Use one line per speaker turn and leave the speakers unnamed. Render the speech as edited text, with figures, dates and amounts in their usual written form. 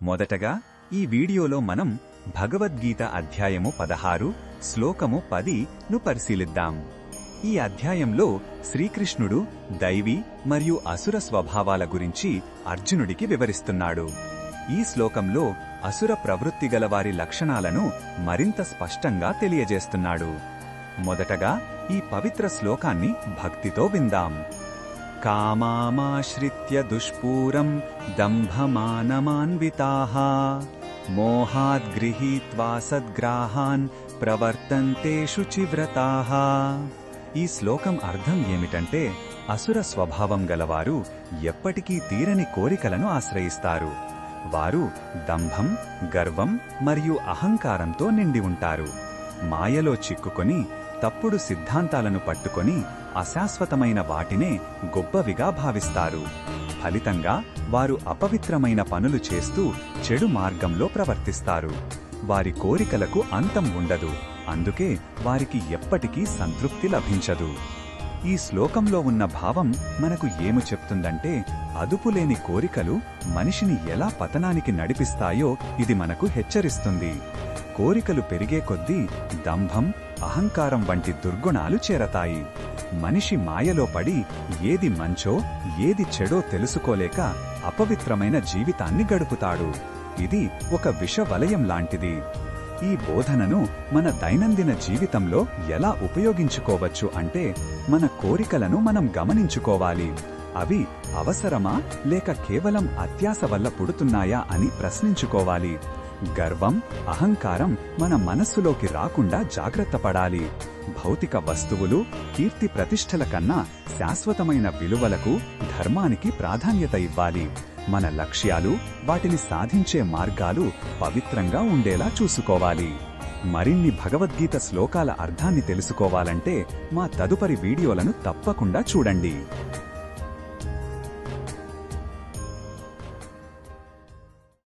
మొదటగా ఈ వీడియోలో మనం భగవద్గీత అధ్యాయము 16 శ్లోకము 10ను పరిశీలిద్దాం. ఈ అధ్యాయంలో శ్రీకృష్ణుడు దైవీ మరియు అసుర స్వభావాల గురించి అర్జునుడికి వివరిస్తున్నాడు. ఈ శ్లోకంలో అసుర ప్రవృత్తి గల వారి లక్షణాలను మరింత స్పష్టంగా తెలియజేస్తున్నాడు. మొదటగా ఈ పవిత్ర శ్లోకాన్ని భక్తితో విందాం. కామామాశ్రిత్య దుష్పూరం దంభమానమాన్వితాః మోహాద్గృహీత్వా సద్గ్రాహాన్ ప్రవర్తంతే శుచివ్రతాః. ఈ శ్లోకం అర్థం ఏమిటంటే, అసుర స్వభావం గలవారు ఎప్పటికీ తీరని కోరికలను ఆశ్రయిస్తారు. వారు దంభం, గర్వం మరియు అహంకారంతో నిండి ఉంటారు. మాయలో చిక్కుకొని తప్పుడు సిద్ధాంతాలను పట్టుకొని అశాశ్వతమైన వాటినే గొప్పవిగా భావిస్తారు. ఫలితంగా వారు అపవిత్రమైన పనులు చేస్తూ చెడు మార్గంలో ప్రవర్తిస్తారు. వారి కోరికలకు అంతం ఉండదు, అందుకే వారికి ఎప్పటికీ సంతృప్తి లభించదు. ఈ శ్లోకంలో ఉన్న భావం మనకు ఏమి చెప్తుందంటే, అదుపులేని కోరికలు మనిషిని ఎలా పతనానికి నడిపిస్తాయో ఇది మనకు హెచ్చరిస్తుంది. కోరికలు పెరిగే కొద్దీ దంభం, అహంకారం వంటి దుర్గుణాలు చేరతాయి. మనిషి మాయలో పడి ఏది మంచో ఏది చెడో తెలుసుకోలేక అపవిత్రమైన జీవితాన్ని గడుపుతాడు. ఇది ఒక విషవలయం లాంటిది. ఈ బోధనను మన దైనందిన జీవితంలో ఎలా ఉపయోగించుకోవచ్చు అంటే, మన కోరికలను మనం గమనించుకోవాలి. అవి అవసరమా లేక కేవలం అత్యాశ వల్ల పుడుతున్నాయా అని ప్రశ్నించుకోవాలి. గర్వం, అహంకారం మన మనస్సులోకి రాకుండా జాగ్రత్త పడాలి. భౌతిక వస్తువులు, కీర్తి ప్రతిష్టల కన్నా శాశ్వతమైన విలువలకు, ధర్మానికి ప్రాధాన్యత ఇవ్వాలి. మన లక్ష్యాలు, వాటిని సాధించే మార్గాలు పవిత్రంగా ఉండేలా చూసుకోవాలి. మరిన్ని భగవద్గీత శ్లోకాల అర్థాన్ని తెలుసుకోవాలంటే మా తదుపరి వీడియోలను తప్పకుండా చూడండి.